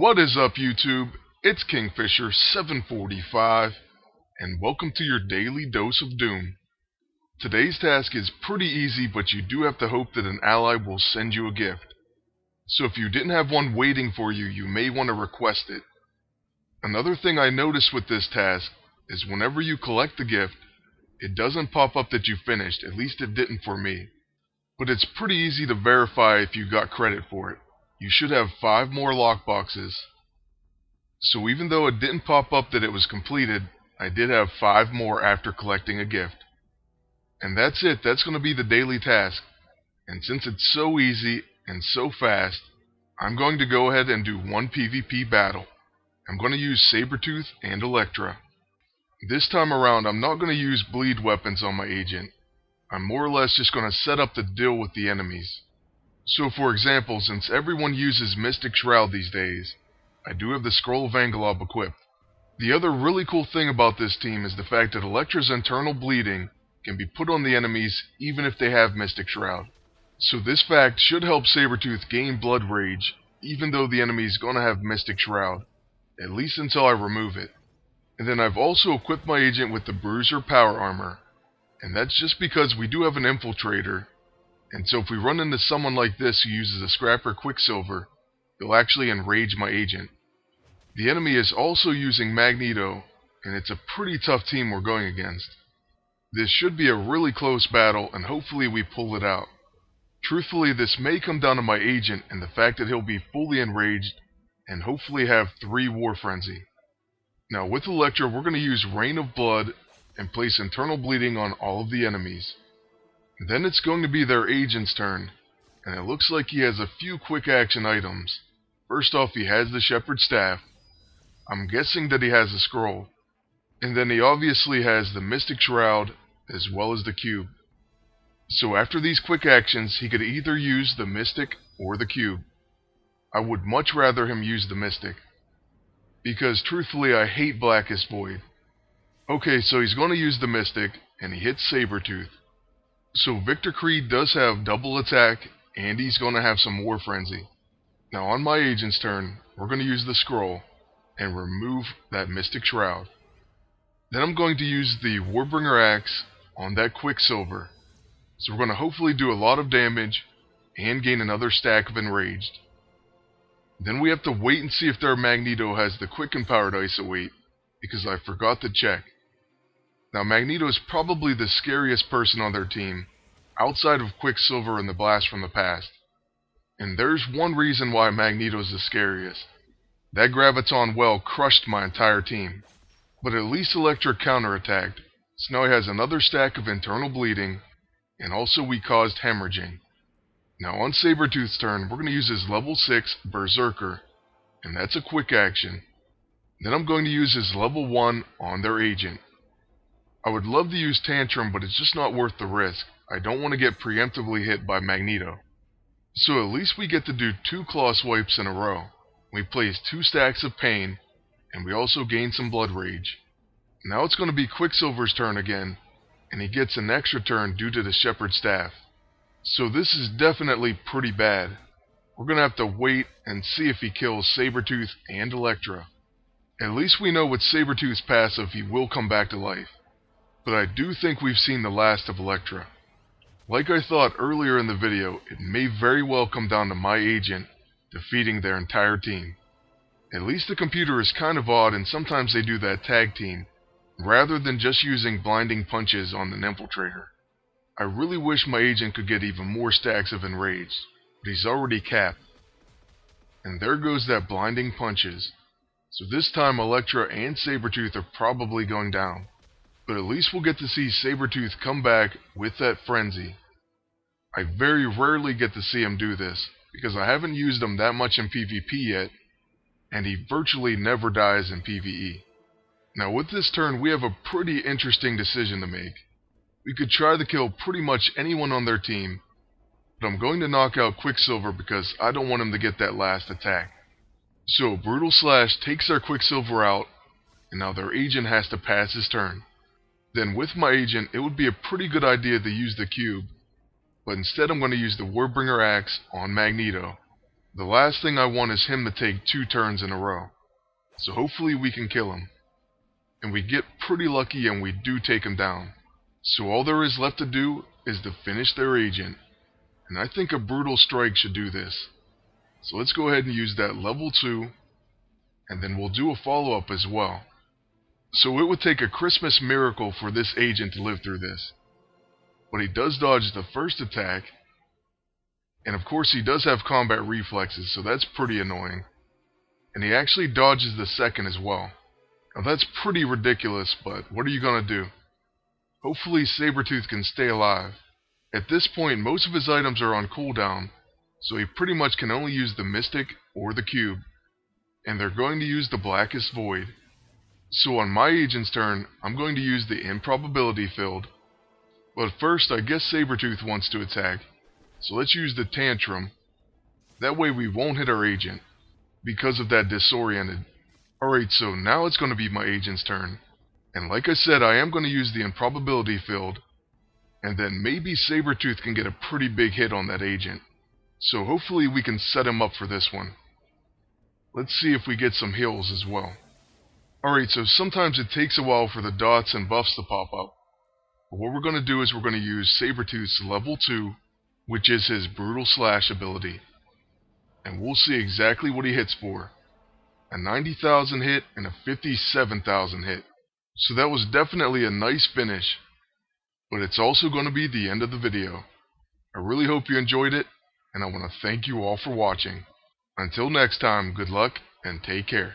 What is up, YouTube? It's Kingfisher745, and welcome to your daily dose of doom. Today's task is pretty easy, but you do have to hope that an ally will send you a gift. So if you didn't have one waiting for you, you may want to request it. Another thing I noticed with this task is whenever you collect the gift, it doesn't pop up that you finished, at least it didn't for me. But it's pretty easy to verify if you got credit for it. You should have 5 more lockboxes. So even though it didn't pop up that it was completed, I did have 5 more after collecting a gift. And that's it, that's going to be the daily task. And since it's so easy and so fast, I'm going to go ahead and do one PvP battle. I'm going to use Sabretooth and Elektra. This time around, I'm not going to use bleed weapons on my agent. I'm more or less just going to set up to deal with the enemies. So for example, since everyone uses Mystic Shroud these days, I do have the Scroll of Angalob equipped. The other really cool thing about this team is the fact that Elektra's internal bleeding can be put on the enemies even if they have Mystic Shroud. So this fact should help Sabretooth gain Blood Rage even though the enemy is going to have Mystic Shroud, at least until I remove it. And then I've also equipped my agent with the Bruiser Power Armor, and that's just because we do have an Infiltrator. And so if we run into someone like this who uses a Scrapper Quicksilver, he'll actually enrage my agent. The enemy is also using Magneto, and it's a pretty tough team we're going against. This should be a really close battle, and hopefully we pull it out. Truthfully, this may come down to my agent and the fact that he'll be fully enraged, and hopefully have 3 War Frenzy. Now with Elektra, we're going to use Rain of Blood, and place internal bleeding on all of the enemies. Then it's going to be their agent's turn, and it looks like he has a few quick action items. First off, he has the Shepherd's Staff. I'm guessing that he has a scroll. And then he obviously has the Mystic Shroud, as well as the cube. So after these quick actions, he could either use the Mystic or the cube. I would much rather him use the Mystic, because truthfully I hate Blackest Void. Okay, so he's going to use the Mystic, and he hits Sabretooth. So Victor Creed does have double attack, and he's going to have some War Frenzy. Now on my agent's turn, we're going to use the scroll, and remove that Mystic Shroud. Then I'm going to use the Warbringer Axe on that Quicksilver. So we're going to hopefully do a lot of damage, and gain another stack of Enraged. Then we have to wait and see if their Magneto has the Quicken Powered Ice Await, because I forgot to check. Now Magneto is probably the scariest person on their team, outside of Quicksilver and the Blast from the Past. And there's one reason why Magneto is the scariest. That Graviton Well crushed my entire team. But at least Elektra counterattacked, so now he has another stack of internal bleeding, and also we caused hemorrhaging. Now on Sabretooth's turn, we're going to use his level 6 Berserker, and that's a quick action. Then I'm going to use his level 1 on their agent. I would love to use Tantrum, but it's just not worth the risk. I don't want to get preemptively hit by Magneto. So at least we get to do 2 Claw Swipes in a row. We place 2 stacks of Pain, and we also gain some Blood Rage. Now it's going to be Quicksilver's turn again, and he gets an extra turn due to the Shepherd's Staff. So this is definitely pretty bad. We're going to have to wait and see if he kills Sabretooth and Elektra. At least we know with Sabretooth's passive he will come back to life. But I do think we've seen the last of Elektra. Like I thought earlier in the video, it may very well come down to my agent defeating their entire team. At least the computer is kind of odd, and sometimes they do that tag team, rather than just using blinding punches on an Infiltrator. I really wish my agent could get even more stacks of Enraged, but he's already capped. And there goes that blinding punches. So this time Elektra and Sabretooth are probably going down. But at least we'll get to see Sabretooth come back with that frenzy. I very rarely get to see him do this, because I haven't used him that much in PvP yet, and he virtually never dies in PvE. Now with this turn we have a pretty interesting decision to make. We could try to kill pretty much anyone on their team, but I'm going to knock out Quicksilver because I don't want him to get that last attack. So Brutal Slash takes their Quicksilver out, and now their agent has to pass his turn. Then with my agent, it would be a pretty good idea to use the cube, but instead I'm going to use the Warbringer Axe on Magneto. The last thing I want is him to take 2 turns in a row. So hopefully we can kill him. And we get pretty lucky and we do take him down. So all there is left to do is to finish their agent. And I think a brutal strike should do this. So let's go ahead and use that level 2. And then we'll do a follow-up as well. So it would take a Christmas miracle for this agent to live through this. But he does dodge the first attack. And of course he does have combat reflexes, so that's pretty annoying. And he actually dodges the second as well. Now that's pretty ridiculous, but what are you gonna do? Hopefully Sabretooth can stay alive. At this point, most of his items are on cooldown, so he pretty much can only use the Mystic or the Cube. And they're going to use the Blackest Void. So on my agent's turn, I'm going to use the Improbability Field. But first, I guess Sabretooth wants to attack. So let's use the Tantrum. That way we won't hit our agent, because of that disoriented. Alright, so now it's going to be my agent's turn. And like I said, I am going to use the Improbability Field. And then maybe Sabretooth can get a pretty big hit on that agent. So hopefully we can set him up for this one. Let's see if we get some heals as well. Alright, so sometimes it takes a while for the dots and buffs to pop up. But what we're going to do is we're going to use Sabretooth's level 2, which is his Brutal Slash ability. And we'll see exactly what he hits for. A 90,000 hit and a 57,000 hit. So that was definitely a nice finish. But it's also going to be the end of the video. I really hope you enjoyed it, and I want to thank you all for watching. Until next time, good luck and take care.